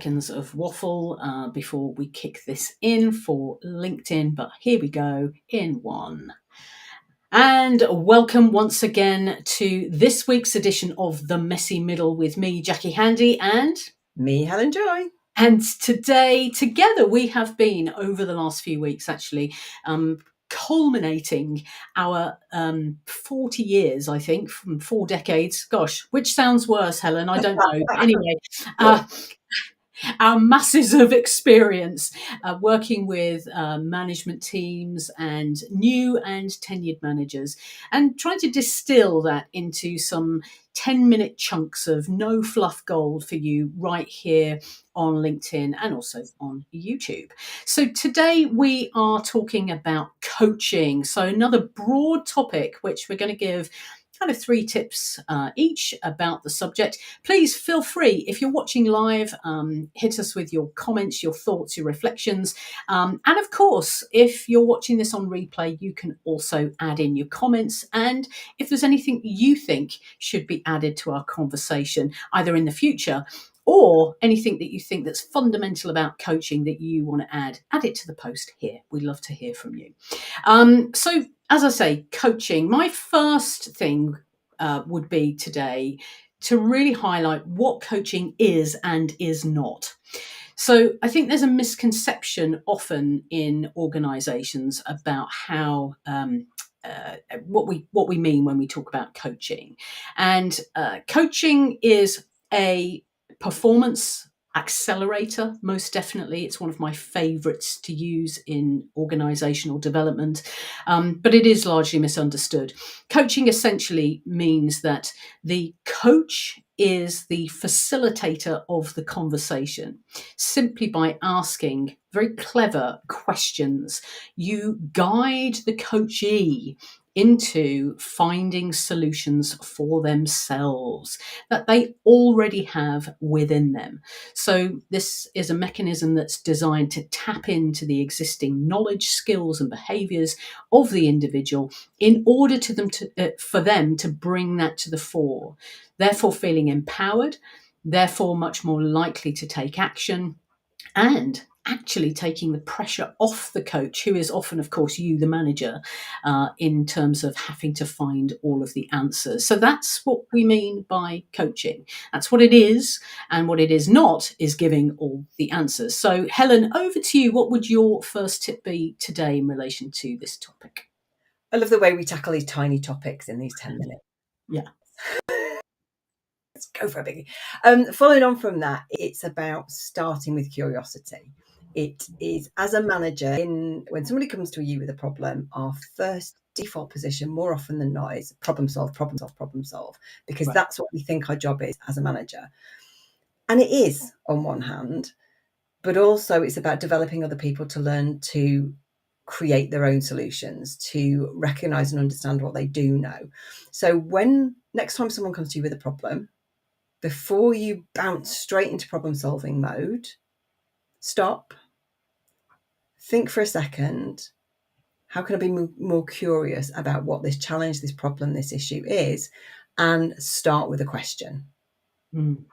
seconds of waffle before we kick this in for LinkedIn, but here we go in one. And welcome once again to this week's edition of The Messy Middle with me, Jackie Handy, and me, Helen Joy. And today, together, we have been, over the last few weeks, actually, culminating our 40 years, I think, from 4 decades. Gosh, which sounds worse, Helen? I don't know. Anyway, our masses of experience working with management teams and new and tenured managers, and trying to distill that into some 10-minute chunks of no fluff gold for you right here on LinkedIn and also on YouTube. So today we are talking about coaching. So another broad topic, which we're going to give kind of 3 tips each about the subject. Please feel free, if you're watching live, hit us with your comments, your thoughts, your reflections. And of course, if you're watching this on replay, you can also add in your comments. And if there's anything you think should be added to our conversation, either in the future or anything that you think that's fundamental about coaching that you want to add it to the post here. We'd love to hear from you. So as I say, coaching, my first thing would be today to really highlight what coaching is and is not. So I think there's a misconception often in organizations about how what we mean when we talk about coaching. And coaching is a performance accelerator, most definitely. It's one of my favorites to use in organizational development, but it is largely misunderstood. Coaching essentially means that the coach is the facilitator of the conversation. Simply by asking very clever questions, you guide the coachee into finding solutions for themselves that they already have within them. So this is a mechanism that's designed to tap into the existing knowledge, skills and behaviours of the individual in order for them to bring that to the fore, therefore feeling empowered, therefore much more likely to take action, and actually taking the pressure off the coach, who is often, of course, you, the manager, in terms of having to find all of the answers. So that's what we mean by coaching. That's what it is. And what it is not is giving all the answers. So Helen, over to you. What would your first tip be today in relation to this topic? I love the way we tackle these tiny topics in these 10 minutes. Yeah. Let's go for a biggie. Following on from that, it's about starting with curiosity. It is, as a manager, when somebody comes to you with a problem, our first default position more often than not is problem solve, problem solve, problem solve, because right. That's what we think our job is as a manager. And it is on one hand, but also it's about developing other people to learn to create their own solutions, to recognize and understand what they do know. So when next time someone comes to you with a problem, before you bounce straight into problem solving mode, stop, think for a second, how can I be more curious about what this challenge, this problem, this issue is, and start with a question. And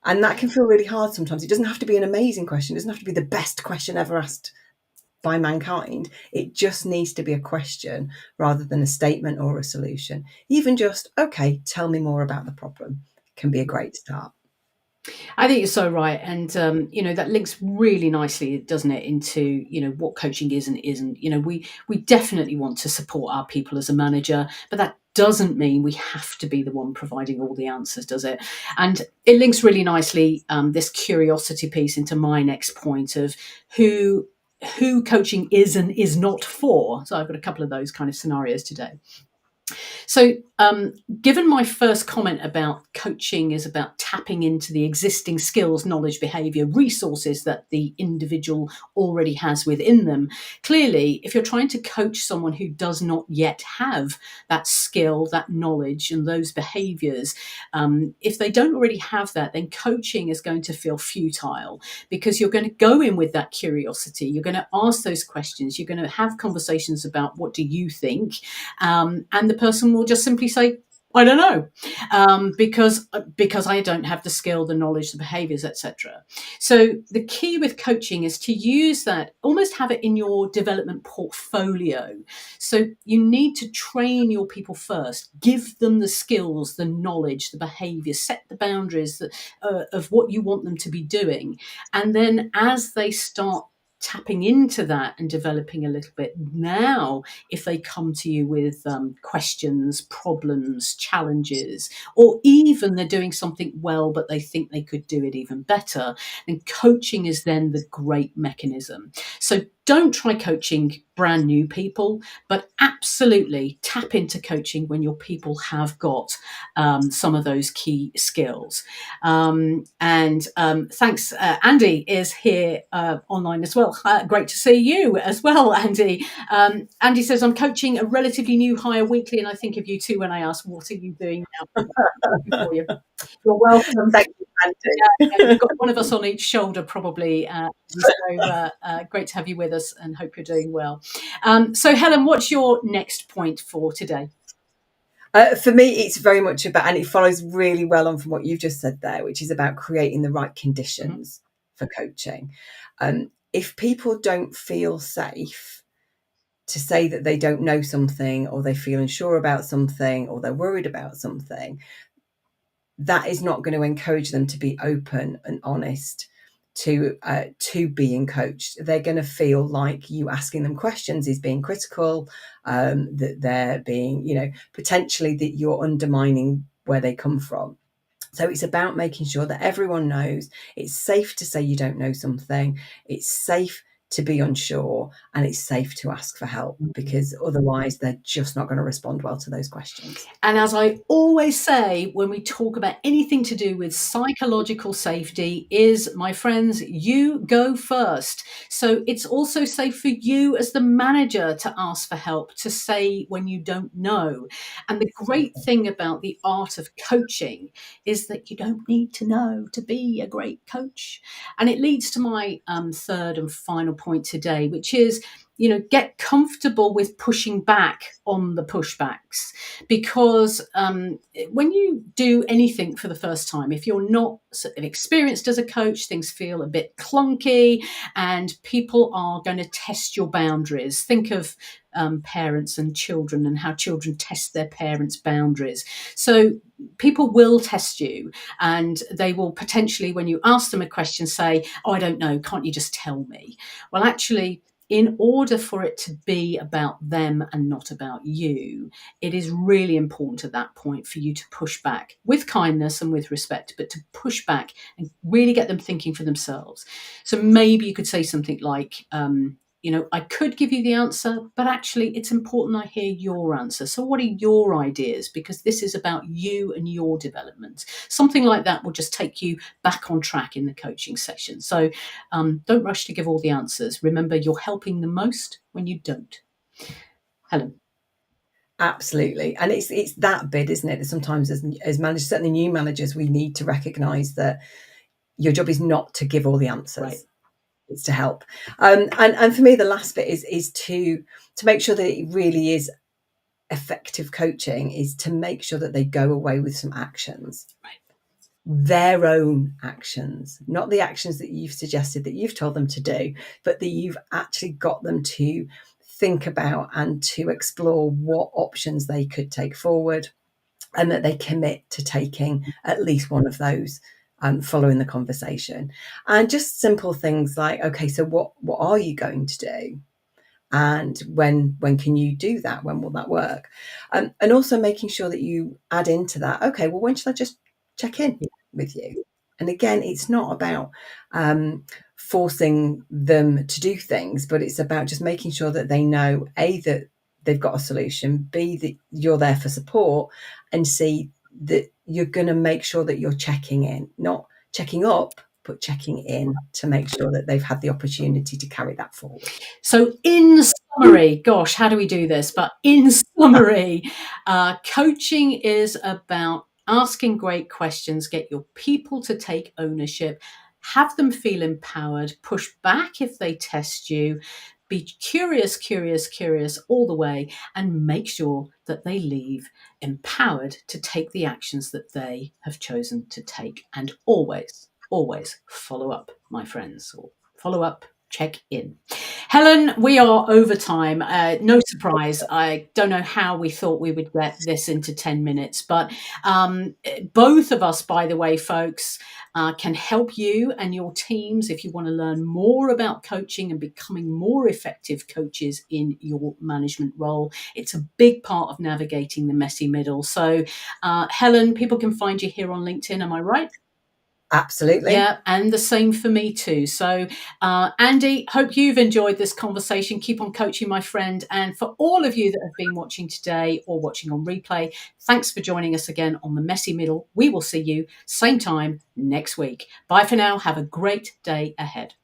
that can feel really hard sometimes. It doesn't have to be an amazing question. It doesn't have to be the best question ever asked by mankind. It just needs to be a question rather than a statement or a solution. Even just, okay, tell me more about the problem, can be a great start. I think you're so right. And, that links really nicely, doesn't it, into, what coaching is and isn't. We definitely want to support our people as a manager, but that doesn't mean we have to be the one providing all the answers, does it? And it links really nicely, this curiosity piece, into my next point of who coaching is and is not for. So I've got a couple of those kind of scenarios today. So given my first comment about coaching is about tapping into the existing skills, knowledge, behaviour, resources that the individual already has within them, clearly, if you're trying to coach someone who does not yet have that skill, that knowledge and those behaviours, if they don't already have that, then coaching is going to feel futile, because you're going to go in with that curiosity. You're going to ask those questions. You're going to have conversations about what do you think, and the person will just simply say, I don't know, because I don't have the skill, the knowledge, the behaviours, etc. So the key with coaching is to use that, almost have it in your development portfolio. So you need to train your people first, give them the skills, the knowledge, the behaviour, set the boundaries of what you want them to be doing, and then as they start tapping into that and developing a little bit, now if they come to you with questions, problems, challenges, or even they're doing something well but they think they could do it even better, then coaching is then the great mechanism. So don't try coaching brand new people, but absolutely tap into coaching when your people have got some of those key skills. And thanks, Andy is here online as well. Great to see you as well, Andy. Andy says, I'm coaching a relatively new hire weekly, and I think of you too when I ask, what are you doing now? For you. You're welcome. Thank you, Andy. Yeah, we've got one of us on each shoulder, probably. So great to have you with us, and hope you're doing well. So, Helen, what's your next point for today? For me, it's very much about, and it follows really well on from what you've just said there, which is about creating the right conditions for coaching. If people don't feel safe to say that they don't know something, or they feel unsure about something, or they're worried about something, that is not going to encourage them to be open and honest to being coached. They're going to feel like you asking them questions is being critical, that they're being, potentially that you're undermining where they come from. So it's about making sure that everyone knows it's safe to say you don't know something, it's safe to be unsure, and it's safe to ask for help, because otherwise they're just not going to respond well to those questions. And as I always say, when we talk about anything to do with psychological safety, is, my friends, you go first. So it's also safe for you as the manager to ask for help, to say when you don't know. And the great thing about the art of coaching is that you don't need to know to be a great coach. And it leads to my third and final point today, which is, get comfortable with pushing back on the pushbacks, because when you do anything for the first time, if you're not sort of experienced as a coach, things feel a bit clunky, and people are going to test your boundaries. Think of parents and children, and how children test their parents' boundaries. So people will test you, and they will potentially, when you ask them a question, say, oh, I don't know, can't you just tell me? Well, actually, in order for it to be about them and not about you, it is really important at that point for you to push back with kindness and with respect, but to push back and really get them thinking for themselves. So maybe you could say something like, I could give you the answer, but actually it's important I hear your answer. So what are your ideas? Because this is about you and your development. Something like that will just take you back on track in the coaching session. So don't rush to give all the answers. Remember, you're helping the most when you don't. Helen. Absolutely. And it's that bit, isn't it, that sometimes as managers, certainly new managers, we need to recognise that your job is not to give all the answers. Right. It's to help. And for me, the last bit is to make sure that it really is effective coaching, is to make sure that they go away with some actions. Right. Their own actions, not the actions that you've suggested, that you've told them to do, but that you've actually got them to think about and to explore what options they could take forward, and that they commit to taking at least one of those following the conversation. And just simple things like, okay, so what are you going to do? And when can you do that? When will that work? And also making sure that you add into that, okay, well, when should I just check in with you? And again, it's not about forcing them to do things, but it's about just making sure that they know, A, that they've got a solution, B, that you're there for support, and C, that you're going to make sure that you're checking in, not checking up, but checking in, to make sure that they've had the opportunity to carry that forward. So in summary, gosh, how do we do this? But in summary, coaching is about asking great questions, get your people to take ownership, have them feel empowered, push back if they test you, Be curious, curious, curious all the way, and make sure that they leave empowered to take the actions that they have chosen to take. And always, always follow up, my friends, or follow up, check in. Helen, we are over time. No surprise. I don't know how we thought we would get this into 10 minutes, but both of us, by the way, folks, can help you and your teams if you want to learn more about coaching and becoming more effective coaches in your management role. It's a big part of navigating the messy middle. So, Helen, people can find you here on LinkedIn. Am I right? Absolutely. Yeah, and the same for me too. So, Andy, hope you've enjoyed this conversation. Keep on coaching, my friend. And for all of you that have been watching today or watching on replay, thanks for joining us again on The Messy Middle. We will see you same time next week. Bye for now. Have a great day ahead.